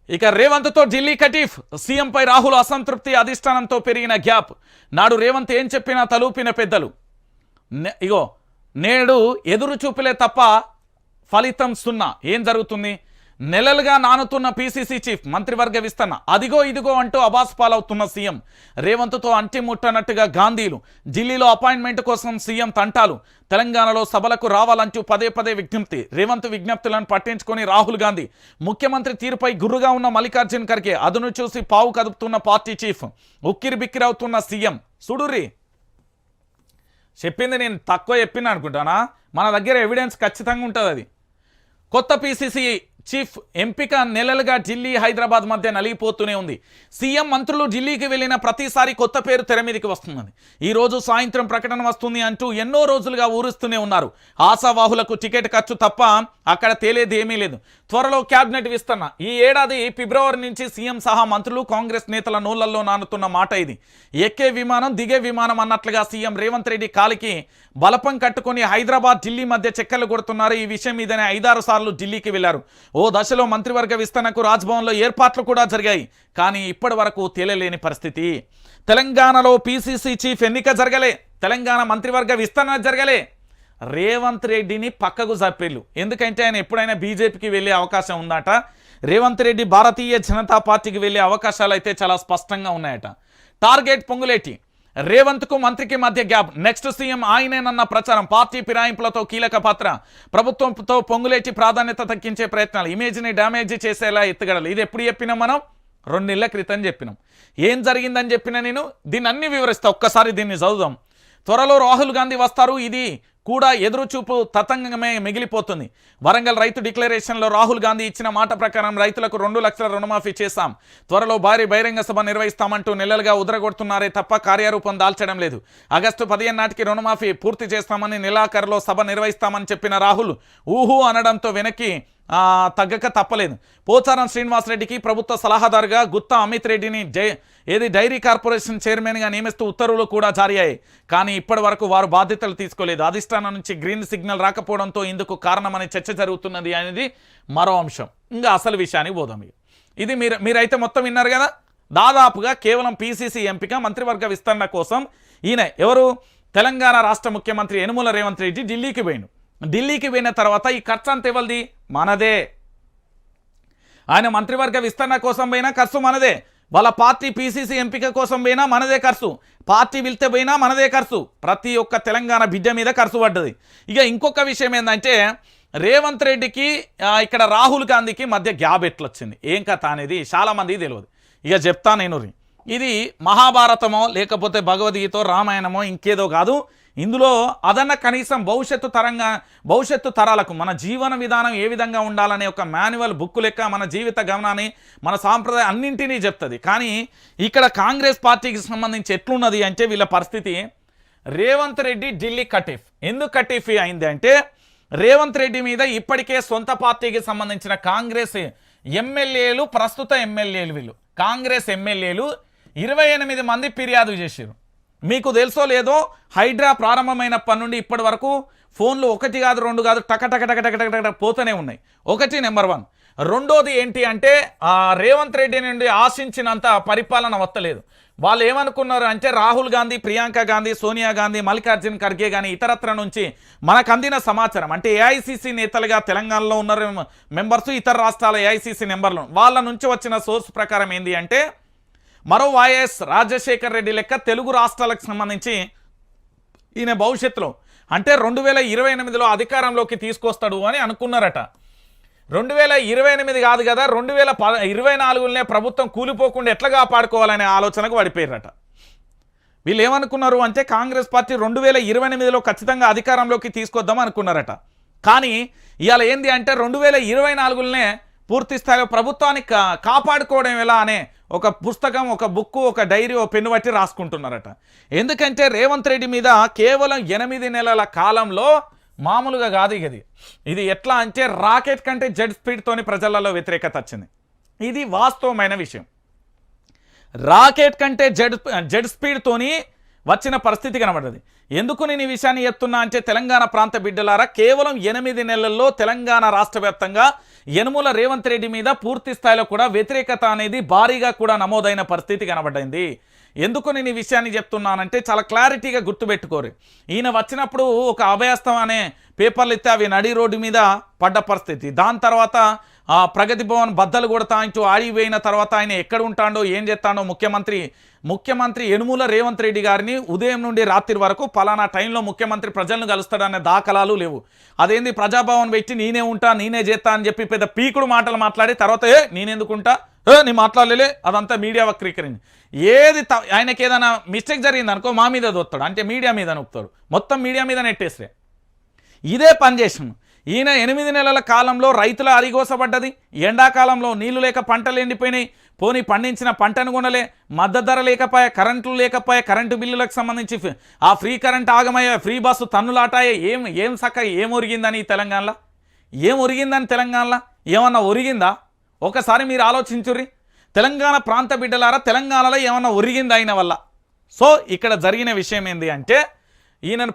ఇక రేవంత్తో ఢిల్లీ కటీఫ్, సీఎంపై రాహుల్ అసంతృప్తి, అధిష్టానంతో పెరిగిన గ్యాప్. నాడు రేవంత్ ఏం చెప్పినా తలూపిన పెద్దలు. నేడు ఎదురు చూపులే తప్ప ఫలితం సున్నా. ఏం జరుగుతుంది? నెలలుగా నానుతున్న పీసీసీ చీఫ్, మంత్రివర్గ విస్తరణ అదిగో ఇదిగో అంటూ అబాస్ పాలవుతున్న సీఎం. రేవంత్తో అంటిముట్టనట్టుగా గాంధీలు. ఢిల్లీలో అపాయింట్మెంట్ కోసం సీఎం తంటాలు. తెలంగాణలో సభలకు రావాలంటూ పదే పదే విజ్ఞప్తి. రేవంత్ విజ్ఞప్తులను పట్టించుకొని రాహుల్ గాంధీ. ముఖ్యమంత్రి తీరుపై గుర్రుగా ఉన్న మల్లికార్జున్ ఖర్గే. అదును చూసి పావు కదుపుతున్న పార్టీ చీఫ్. ఉక్కిరి బిక్కిరవుతున్న సీఎం. సుడుర్రి చెప్పింది నేను తక్కువ చెప్పిన అనుకుంటానా? మన దగ్గర ఎవిడెన్స్ ఖచ్చితంగా ఉంటుంది. అది కొత్త పీసీసీ చీఫ్ ఎంపిక నెలలుగా ఢిల్లీ హైదరాబాద్ మధ్య నలిగిపోతూనే ఉంది. సీఎం మంత్రులు ఢిల్లీకి వెళ్ళిన ప్రతిసారి కొత్త పేరు తెర మీదకి వస్తున్నది. ఈరోజు సాయంత్రం ప్రకటన వస్తుంది అంటూ ఎన్నో రోజులుగా ఊరుస్తూనే ఉన్నారు. ఆశావాహులకు టికెట్ ఖర్చు తప్ప అక్కడ తేలేది ఏమీ లేదు. త్వరలో క్యాబినెట్ విస్తరణ. ఈ ఏడాది ఫిబ్రవరి నుంచి సీఎం సహా మంత్రులు, కాంగ్రెస్ నేతల నోళ్లలో నానుతున్న మాట ఇది. ఎక్కే విమానం దిగే విమానం అన్నట్లుగా సీఎం రేవంత్ రెడ్డి కాలికి బలపం కట్టుకొని హైదరాబాద్ ఢిల్లీ మధ్య చెక్కలు కొడుతున్నారు. ఈ విషయం మీదనే 5-6 సార్లు ఢిల్లీకి వెళ్లారు. ఓ దశలో మంత్రివర్గ విస్తరణకు రాజ్భవన్లో ఏర్పాట్లు కూడా జరిగాయి. కానీ ఇప్పటి వరకు తేలలేని పరిస్థితి. తెలంగాణలో పీసీసీ చీఫ్ ఎన్నిక జరగలే. తెలంగాణ మంత్రివర్గ విస్తరణ జరగలే. రేవంత్ రెడ్డిని పక్కకు జప్పేళ్ళు. ఎందుకంటే ఆయన ఎప్పుడైనా బీజేపీకి వెళ్ళే అవకాశం ఉందట. రేవంత్ రెడ్డి భారతీయ జనతా పార్టీకి వెళ్ళే అవకాశాలు అయితే చాలా స్పష్టంగా ఉన్నాయట. టార్గెట్ పొంగులేటి. రేవంత్కు మంత్రికి మధ్య గ్యాప్. నెక్స్ట్ సీఎం ఆయనేనన్న ప్రచారం. పార్టీ ఫిరాయింపులతో కీలక పాత్ర. ప్రభుత్వంతో పొంగులేటి ప్రాధాన్యత తగ్గించే ప్రయత్నాలు. ఇమేజ్ని డ్యామేజ్ చేసేలా ఎత్తుగడలు. ఇది ఎప్పుడు చెప్పినాం మనం? 2 నెలల క్రితం చెప్పినాం. ఏం జరిగిందని చెప్పిన నేను దీన్ని అన్ని వివరిస్తా. ఒక్కసారి దీన్ని చదువుదాం. త్వరలో రాహుల్ గాంధీ వస్తారు. ఇది కూడా ఎదురుచూపు తతంగమే మిగిలిపోతుంది. వరంగల్ రైతు డిక్లరేషన్లో రాహుల్ గాంధీ ఇచ్చిన మాట ప్రకారం రైతులకు 2 లక్షల రుణమాఫీ చేశాం. త్వరలో భారీ బహిరంగ సభ నిర్వహిస్తామంటూ నెలలుగా ఉదరగొడుతున్నారే తప్ప కార్యరూపం దాల్చడం లేదు. ఆగస్టు 15 నాటికి రుణమాఫీ పూర్తి చేస్తామని, నెలాఖరులో సభ నిర్వహిస్తామని చెప్పిన రాహుల్ ఊహు అనడంతో వెనక్కి తగ్గక తప్పలేదు. పోచారం శ్రీనివాసరెడ్డికి ప్రభుత్వ సలహాదారుగా, గుత్తా అమిత్ రెడ్డిని డైరీ కార్పొరేషన్ చైర్మన్గా నియమిస్తూ ఉత్తర్వులు కూడా జారీ అయ్యాయి. కానీ ఇప్పటి వరకు వారు బాధ్యతలు తీసుకోలేదు. అధిష్టానం నుంచి గ్రీన్ సిగ్నల్ రాకపోవడంతో ఇందుకు కారణమని చర్చ జరుగుతున్నది అనేది మరో అంశం. ఇంకా అసలు విషయానికి పోదాం. ఇది మీరైతే మొత్తం విన్నారు కదా. దాదాపుగా కేవలం పీసీసీ ఎంపిక, మంత్రివర్గ విస్తరణ కోసం ఈయన ఎవరు? తెలంగాణ రాష్ట్ర ముఖ్యమంత్రి యనుమల రేవంత్ రెడ్డి ఢిల్లీకి పోయిండు. ఢిల్లీకి పోయిన తర్వాత ఈ ఖర్చు అంత ఎవరిది? మనదే. ఆయన మంత్రివర్గ విస్తరణ కోసం పోయినా ఖర్చు మనదే. వాళ్ళ పార్టీ పీసీసీ ఎంపిక కోసం పోయినా మనదే ఖర్చు. పార్టీ వెళ్తే పోయినా మనదే ఖర్చు. ప్రతి ఒక్క తెలంగాణ బిడ్డ మీద ఖర్చు పడ్డది. ఇక ఇంకొక విషయం ఏంటంటే రేవంత్ రెడ్డికి ఇక్కడ రాహుల్ గాంధీకి మధ్య గ్యాప్ ఎట్లొచ్చింది, ఏం కథ అనేది చాలామందికి తెలియదు. ఇక చెప్తా నేను. ఇది మహాభారతమో లేకపోతే భగవద్గీతో రామాయణమో ఇంకేదో కాదు. ఇందులో అదన్న కనీసం భవిష్యత్తు తరాలకు మన జీవన విధానం ఏ విధంగా ఉండాలనే ఒక మాన్యువల్ బుక్ లెక్క మన జీవిత గమనాన్ని, మన సాంప్రదాయం అన్నింటినీ చెప్తుంది. కానీ ఇక్కడ కాంగ్రెస్ పార్టీకి సంబంధించి ఎట్లున్నది అంటే వీళ్ళ పరిస్థితి. రేవంత్ రెడ్డి ఢిల్లీ కటీఫ్. ఎందుకు కటీఫ్ అయింది అంటే రేవంత్ రెడ్డి మీద ఇప్పటికే సొంత పార్టీకి సంబంధించిన కాంగ్రెస్ ఎమ్మెల్యేలు, ప్రస్తుత ఎమ్మెల్యేలు, వీళ్ళు కాంగ్రెస్ ఎమ్మెల్యేలు 28 మంది ఫిర్యాదు చేశారు. మీకు తెలుసో లేదో, హైడ్రా ప్రారంభమైనప్పటి నుండి ఇప్పటి వరకు ఫోన్లు 1 కాదు 2 కాదు టక పోతూనే ఉన్నాయి. ఒకటి నెంబర్ 1. రెండోది ఏంటి అంటే రేవంత్ రెడ్డి నుండి ఆశించినంత పరిపాలన వస్తలేదు. వాళ్ళు ఏమనుకున్నారు అంటే రాహుల్ గాంధీ, ప్రియాంక గాంధీ, సోనియా గాంధీ, మల్లికార్జున్ ఖర్గే కానీ ఇతరత్ర నుంచి మనకు అందిన సమాచారం అంటే ఏఐసిసి నేతలుగా తెలంగాణలో ఉన్న మెంబర్స్, ఇతర రాష్ట్రాల ఏఐసిసి మెంబర్లు వాళ్ళ నుంచి వచ్చిన సోర్స్ ప్రకారం ఏంది అంటే మరో వైఎస్ రాజశేఖర్ రెడ్డి లెక్క తెలుగు రాష్ట్రాలకు సంబంధించి ఈయన భవిష్యత్తులో అంటే 2028లో అధికారంలోకి తీసుకొస్తాడు అని అనుకున్నారట. 2028 కాదు కదా, 2024లోనే ప్రభుత్వం కూలిపోకుండా ఎట్లా కాపాడుకోవాలనే ఆలోచనకు పడిపోయారట. వీళ్ళు ఏమనుకున్నారు అంటే కాంగ్రెస్ పార్టీ 2028లో ఖచ్చితంగా అధికారంలోకి తీసుకొద్దాం అనుకున్నారట. కానీ ఇవాళ ఏంది అంటే 2024లోనే పూర్తి స్థాయిలో ప్రభుత్వాన్ని కాపాడుకోవడం ఎలా అనే ఒక పుస్తకం, ఒక బుక్, ఒక డైరీ, ఒక పెన్ను బట్టి రాసుకుంటున్నారట. ఎందుకంటే రేవంత్ రెడ్డి మీద కేవలం 8 నెలల కాలంలో మామూలుగా కాదు ఇది ఎట్లా అంటే రాకెట్ కంటే జెడ్ స్పీడ్తోని ప్రజలలో వ్యతిరేకత వచ్చింది. ఇది వాస్తవమైన విషయం. రాకెట్ కంటే జెడ్ స్పీడ్తోని వచ్చిన పరిస్థితి కనబడ్డది. ఎందుకు నేను ఈ విషయాన్ని చెప్తున్నా అంటే తెలంగాణ ప్రాంత బిడ్డలారా, కేవలం 8 నెలల్లో తెలంగాణ రాష్ట్ర వ్యాప్తంగా యనుమల రేవంత్ రెడ్డి మీద పూర్తి స్థాయిలో కూడా వ్యతిరేకత అనేది భారీగా కూడా నమోదైన పరిస్థితి కనబడింది. ఎందుకు నేను ఈ విషయాన్ని చెప్తున్నానంటే చాలా క్లారిటీగా గుర్తుపెట్టుకోరు. ఈయన వచ్చినప్పుడు ఒక అభయస్తం అనే పేపర్లు ఇస్తే అవి నడి రోడ్డు మీద పడ్డ పరిస్థితి. దాని తర్వాత ప్రగతి భవన్ బద్దలు కొడతా అంటూ ఆడిపోయిన తర్వాత ఆయన ఎక్కడ ఉంటాడో ఏం చేస్తాడో ముఖ్యమంత్రి యనుమల రేవంత్ రెడ్డి గారిని ఉదయం నుండి రాత్రి వరకు పలానా టైంలో ముఖ్యమంత్రి ప్రజలను కలుస్తాడనే దాఖలాలు లేవు. అదేంది ప్రజాభవన్ పెట్టి నేనే ఉంటా నేనే చేస్తా అని చెప్పి పెద్ద పీకుడు మాటలు మాట్లాడి తర్వాత నేనెందుకుంటా నీ మాట్లాడలే, అదంతా మీడియా వక్రీకరించి. ఏది ఆయనకి ఏదైనా మిస్టేక్ జరిగింది అనుకో మా మీద దొత్తాడు, అంటే మీడియా మీద నొక్కుతాడు, మొత్తం మీడియా మీద నెట్టేస్తే. ఇదే పని చేసాము. ఈయన 8 నెలల కాలంలో రైతుల అరిగోసపడ్డది, ఎండాకాలంలో నీళ్లు లేక పంటలు ఎండిపోయినాయి, పోనీ పండించిన పంటను కొనలే, మద్దతు ధర లేకపోయా, కరెంట్లు లేకపోయా, కరెంటు బిల్లులకు సంబంధించి ఆ ఫ్రీ కరెంట్ ఆగమయ్యా, ఫ్రీ బస్సు తన్నులాటాయే, ఏం ఏం ఒరిగిందని ఈ తెలంగాణలో, ఏం ఒరిగిందని తెలంగాణలో ఏమన్నా ఒరిగిందా? ఒకసారి మీరు ఆలోచించుర్రి. తెలంగాణ ప్రాంత బిడ్డలారా, తెలంగాణలో ఏమన్నా ఒరిగిందా ఆయన వల్ల? సో ఇక్కడ జరిగిన విషయం ఏంది అంటే ఈయనను